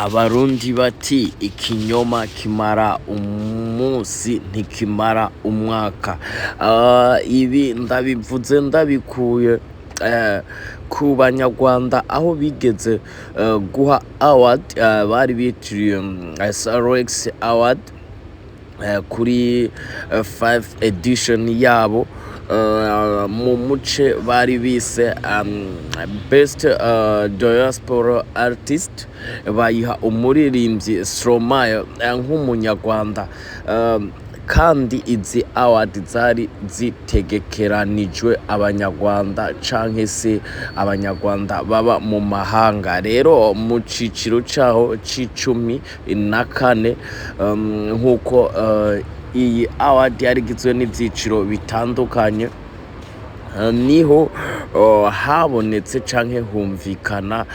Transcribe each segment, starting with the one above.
Abarundi bati ikinyoma kimara umunsi ntikimara umwaka. Ibi ndabivuze ndabikuye ku banyarwanda aho bigeze guha award bari bitiriye SRX award kuri 5 edition yabo mu muce bari bise best diaspora artist, bayiha umuririmbyi Stromae nk'umunyarwanda, kandi izi award zari zitegekeranijwe abanyarwanda canke se abanyarwanda baba mu mahanga. Rero mu ciciro caho c'14 nkuko iyi award yari igizwe n'ivyiciro bitandukanye, niho habonetse canke humvikana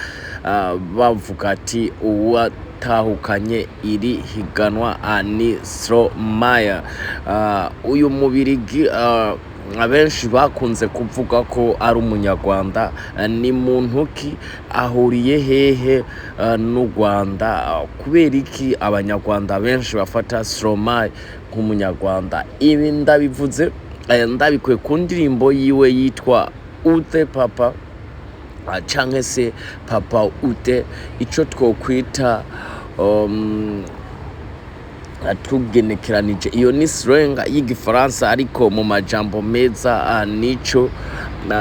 bavuga ati uwatahukanye iri higanwa ni Stromae. Uyu mubirigi abenshi bakunze kuvuga ko ari umunyarwanda. Ni muntu ki, ahuriye hehe n'u Rwanda? Kubera iki abanyarwanda benshi bafata Stromae nk'umunyarwanda? Ibi ndabivuze ndabikuye ku ndirimbo yiwe yitwa Ute Papa canke se Papa Ute, ico twokwita tugenekeranije iyo ni slang y'igifaransa, ariko mu majambo meza nico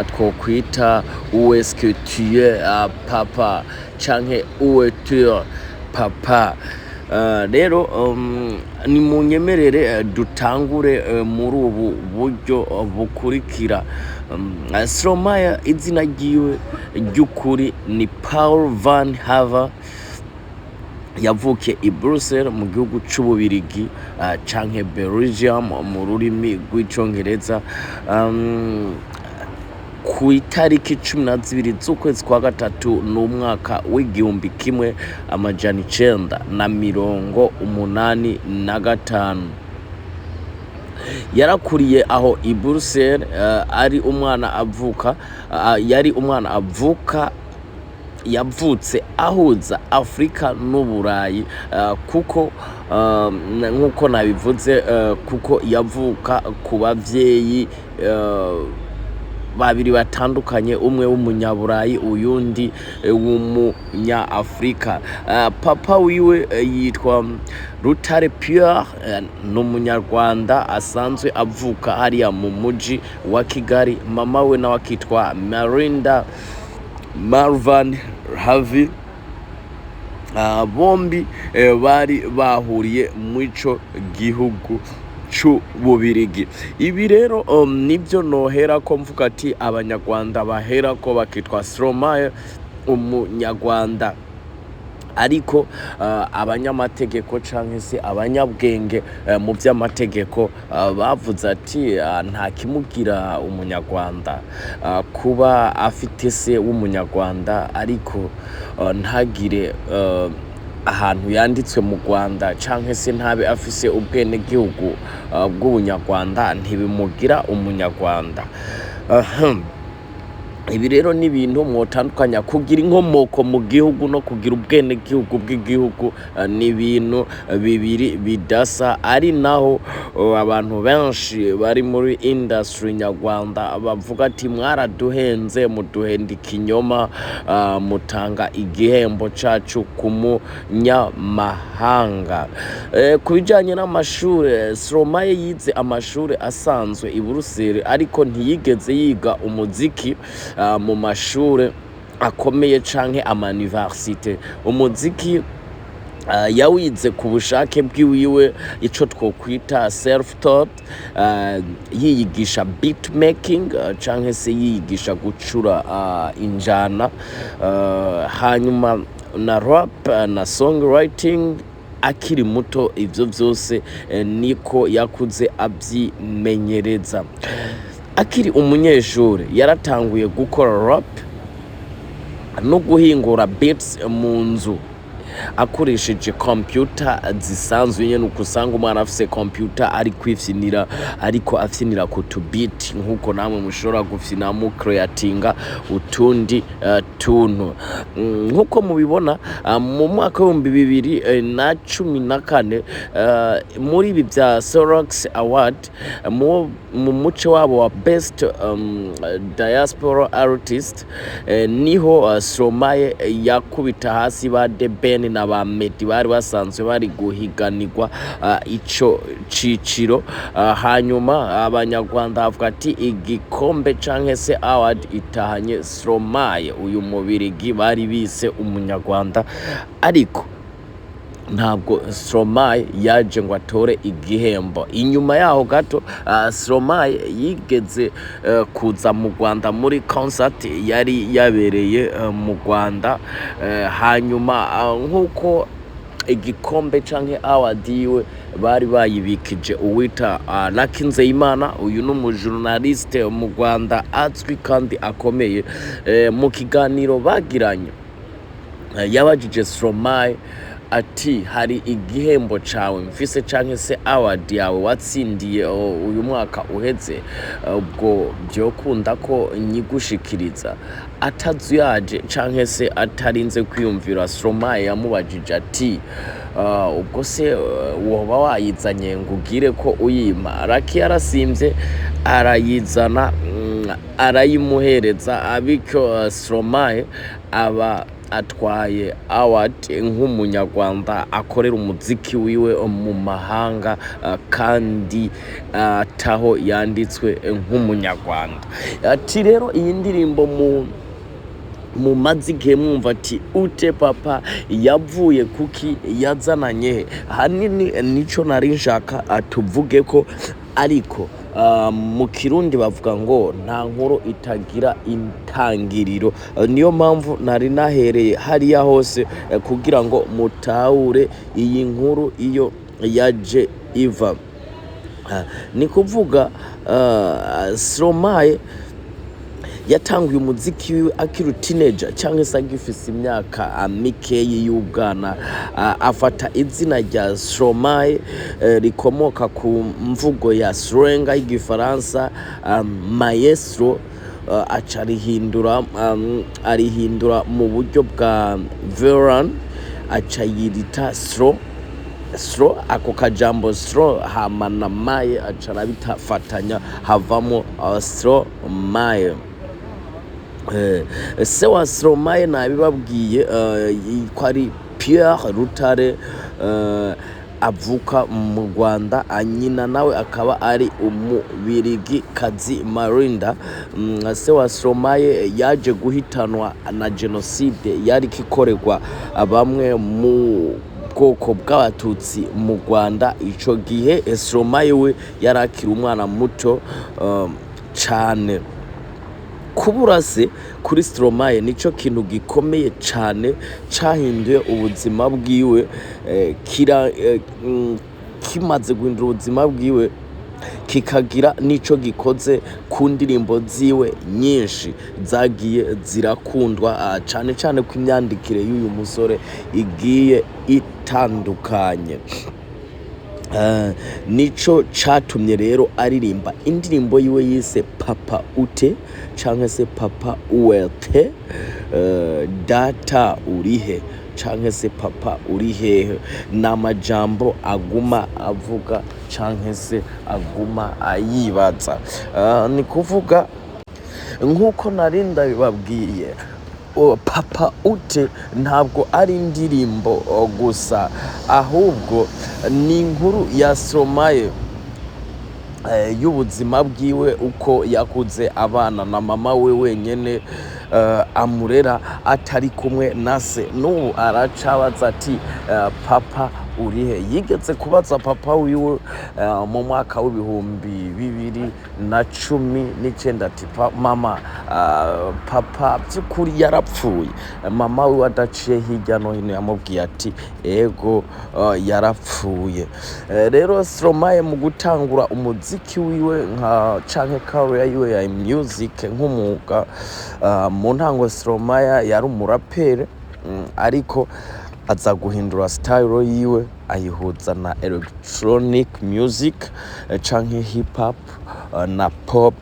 twokwita où est-ce que tu es papa canke où es-tu papa. Rero ni munyemerere dutangure muri ubu buryo bukurikira. Stromae izina ryiwe ry'ukuri ni Paul van Haver, yavukiye i Brussels mu gihugu c'Ububirigi canke Belgium mu rurimi rw'icongereza ku itariki 12 z'ukwezi kwa gatatu n'umwaka w'igihumbi kimwe amajana 985. Yarakuriye aho i Brussels, ari umwana avuka yavutse ahuza Afrika n'Uburayi, kuko nkuko nabivuze, kuko yavuka ku bavyeyi babiri batandukanye, umwe w'umunyaburayi uyundi w'umunya Afrika. Papa wiwe yitwa Rutare Pierre, n'umunyarwanda asanzwe avuka hariya mu muji wa Kigali. Mama we nawe akitwa Marinda Marvan Havi. Bombi bari bahuriye mw'ico gihugu c'Ububirigi. Ibi rero nibyo nohera ko mvuga ati abanyarwanda bahera ko bakitwa Stromae umunyarwanda. Ariko abanyamategeko canke se abanyabwenge mu vy'amategeko bavuze ati nta kimugira umunyarwanda kuba afite se w'umunyarwanda ariko ntagire ahantu yanditswe mu Rwanda canke se ntabe afise ubwene gihugu bw'ubunyarwanda, ntibimugira umunyarwanda. Ibi rero ni ibintu mwotandukanya. Kugira inkomoko mu gihugu no kugira ubwene gihugu bw'igihugu ni ibintu bibiri bidasa, ari naho abantu benshi bari muri industry nyarwanda bavuga ati mwaraduhenze, muduhenda ikinyoma, mutanga igihembo cacu ku munyamahanga. Ku bijanye n'amashure, Stromae yize amashure asanzwe i Brussels, ariko ntiyigeze yiga umuziki mu mashure akomeye canke amaniversite. Umuziki yawize ku bushake bwiwiwe, ico twokwita self taught, yiyigisha beat making canke se yiyigisha gucura injana, hanyuma na rap na songwriting akiri muto. Ivyo vyose niko yakuze avyimenyereza. Akiri umunyeshure yaratanguye gukora rap no guhingura beats mu nzu akoresheje computer zisanzwe nyene ukusanga umwana afise computer ari kwifyinira ariko afyinira ku tubiti nkuko namwe mushobora gufyina mu creatinga utundi tuntu nkuko mubibona mu mwaka wa 2014 muri ibi bya Sorax Award mu muce wabo wa best diaspora artist niho Stromae yakubita hasi ba The Ben na ba Meddy bari basanzwe bari guhiganirwa ico ciciro hanyuma abanyarwanda bavuga ati igikombe canke se award itahanye Stromae uyu mubirigi bari bise umunyarwanda ariko ntabwo Stromae yaje ngo atore igihembo inyuma yaho gato Stromae yigeze kuza mu Rwanda muri concert yari yabereye mu Rwanda hanyuma nkuko igikombe canke award yiwe bari bayibikije uwita Nzeyimana uyu n'umujournaliste mu Rwanda azwi kandi akomeye mu kiganiro bagiranye yabajije Stromae ati hari igihembo cawe mfise canke se award yawe watsindiye uyu mwaka uheze ubwo byokunda ko nyigushikiriza atazuyaje canke se atarinze kwiyumvira Stromae yamubajije ati ubwo se woba wayizanye ngugire ko uyima Raki yarasimvye arayizana arayimuhereza abiko Stromae aba atwaye award nk'umunyarwanda akorera umuziki wiwe mu mahanga kandi taho yanditswe nk'umunyarwanda ati rero iyi ndirimbo mu mazige mwumva ati ute papa yavuye kuki yazananye hanini nico nari nshaka atuvuge ko ariko mu kirundi bavuga ngo nta nkuru itagira intangiriro niyo mpamvu nari nahereye hariya hose kugira ngo mutahure iyi nkuru iyo yaje iva ni kuvuga Stromae yatanguye umuziki wiwe akiri teenager cyangwa se agifise imyaka mikeyi y'ubwana afata izina rya Stromae rikomoka ku mvugo ya slang y'igifaransa maestro arihindura mu buryo bwa veran acayirita stro ako kajambo stro hamana maye acarabitafatanya havamo Stromae se wa Stromae nabibabwiye ko ari Pierre Rutare avuka mu Rwanda anyina nawe akaba ari umubirigi kazi Marinda se wa Stromae yaje guhitanwa na genocide yari kikorerwa bamwe mu bwoko bw'abatutsi mu Rwanda ico gihe Stromae we yarakira umwana muto cyane kubura se kuri Stromae nico kintu gikomeye cyane cahinduye ubuzima bwiwe kimaze guhindura ubuzima bwiwe kikagira nico gikoze ku ndirimbo ziwe nyinshi zagiye zirakundwa cyane cyane ku imyandikire y'uyu musore igiye itandukanye nico catumye rero aririmba indirimbo yiwe yise papa ute canke se papa uwete data urihe canke se papa urihehe n'amajambo aguma avuga canke se aguma ayibaza ni kuvuga nkuko narinda bibabwiye papa ute ntabwo ari indirimbo gusa ahubwo ni inkuru ya Stromae y'ubuzima bwiwe uko yakuze abana na mama we wenyene amurera atari kumwe na se n'ubu aracabaza ati papa urihe yigeze kubaza papa wiwe mu mwaka w'2019 ati mama papa by'ukuri yarapfuye mama we adaciye hirya no hino yamubwiye ati ego yarapfuye rero Stromae mu gutangura umuziki wiwe nka canke career yiwe ya music nk'umwuga mu ntango Stromae yari umurapere ariko aza guhindura style yiwe ayihuza na electronic music canke hip hop na pop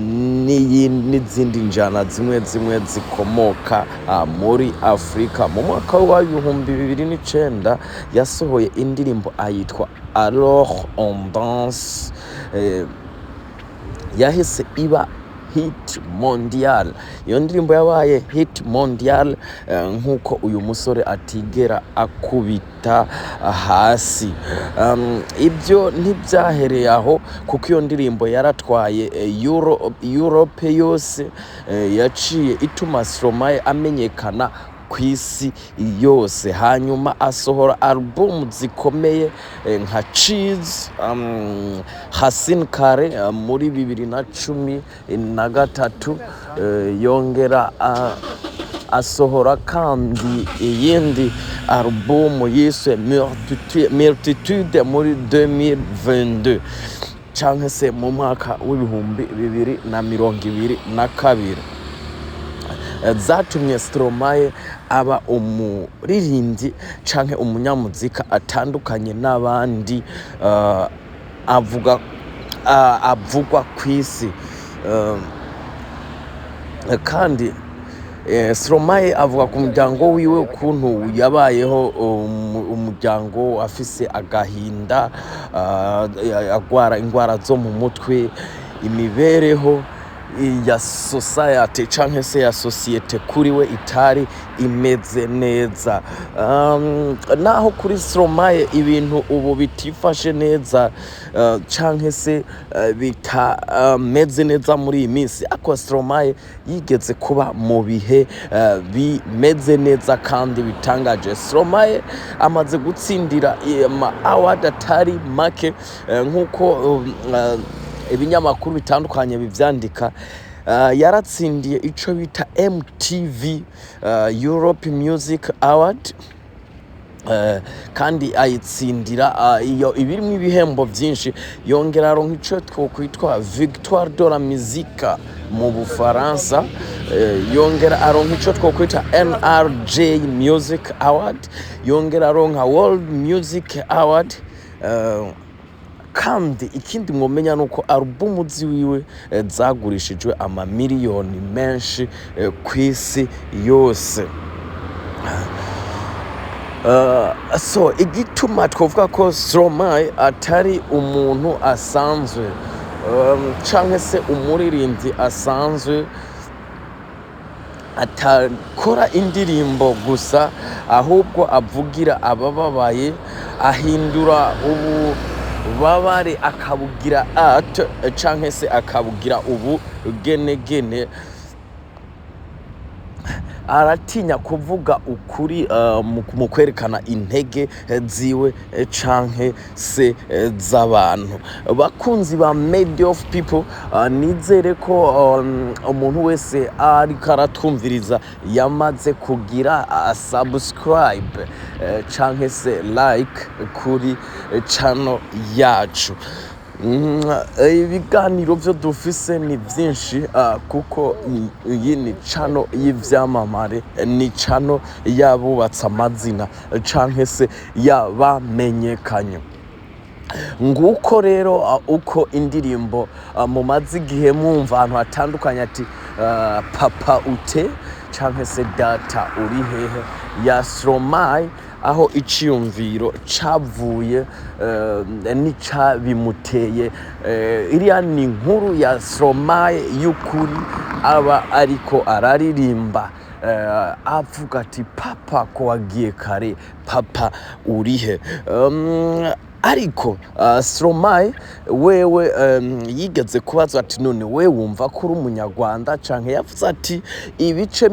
n'izindi njana zimwe zikomoka muri Afrika. Mu mwaka wa 2009 yasohoye indirimbo ayitwa Alors on danse, yahise iba hit mondial. Iyo ndirimbo yabaye hit mondial nkuko uyu musore atigera akubita hasi. Ibyo ntibyahereye aho kuko iyo ndirimbo yaratwaye Europe yose, yaciye ituma Stromae amenyekana kw'isi yose. Hanyuma asohora album zikomeye nka Cheese, Hasin Kare muri 2013, yongera asohora kandi iyindi album yiswe Multitude muri 2022 canke se mu mwaka w'2022. Zatumye Stromae aba umuririmbyi canke umunyamuzika atandukanye n'abandi avugwa kw'isi. Kandi Stromae avuga ku muryango wiwe ukuntu yabayeho, umuryango afise agahinda, agwara ingwara zo mu mutwe, imibereho ya society canke se ya societe kuri we itari imeze neza. Naho kuri Stromae ibintu ubu bitifashe neza canke se bitameze neza muri iyi minsi, ako Stromae yigeze kuba mu bihe bimeze neza kandi bitangaje. Stromae amaze gutsindira award atari make nkuko ibinyamakuru bitandukanye bivyandika. Yaratsindiye ico bita MTV Europe Music Award, kandi ayitsindira iyo ibirimo ibihembo byinshi. Yongera aronka ico twokwitwa Victoire de la Musique mu Bufaransa, yongera aronka ico twokwita NRJ Music Award, yongera aronka World Music Award. Kandi ikindi mwomenya nuko album ziwiwe zagurishijwe amamiliyoni menshi kw'isi yose. So igituma twovuga ko Stromae atari umuntu asanzwe canke se umuririmbyi asanzwe, atakora indirimbo gusa, ahubwo avugira abababaye, ahindura ububabare akabugira art canke se akabugira ubugenegene. Aratinya kuvuga ukuri mu kwerekana intege ziwe canke se z'abantu. Bakunzi ba Made of People, nizere ko umuntu wese ariko aratwumviriza yamaze kugira subscribe canke se like kuri channel yacu. Ibiganiro byo dufise ni byinshi kuko iyi ni channel y'ivyamamare, ni channel yabubatse amazina canke se yabamenyekanye. Nguko rero uko indirimbo mumaze igihe mwumva ahantu hatandukanye ati papa ute canke se data uri hehe ya Stromae, aho iciyumviro cavuye nica bimuteye. Iriya ni inkuru ya Stromae y'ukuri aba ariko araririmba avuga ati papa ko wagiye kare, papa urihe. Ariko Stromae wewe yigeze kubaza ati none we wumva ko uri umunyarwanda canke? Yavuze ati ibice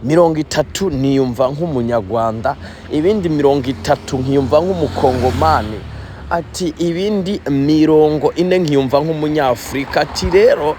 30 niyumva nk'umunyarwanda, ibindi 30 nkiyumva nk'umukongomani, ati ibindi 40 nkiyumva nk'umunyafrika. Ati rero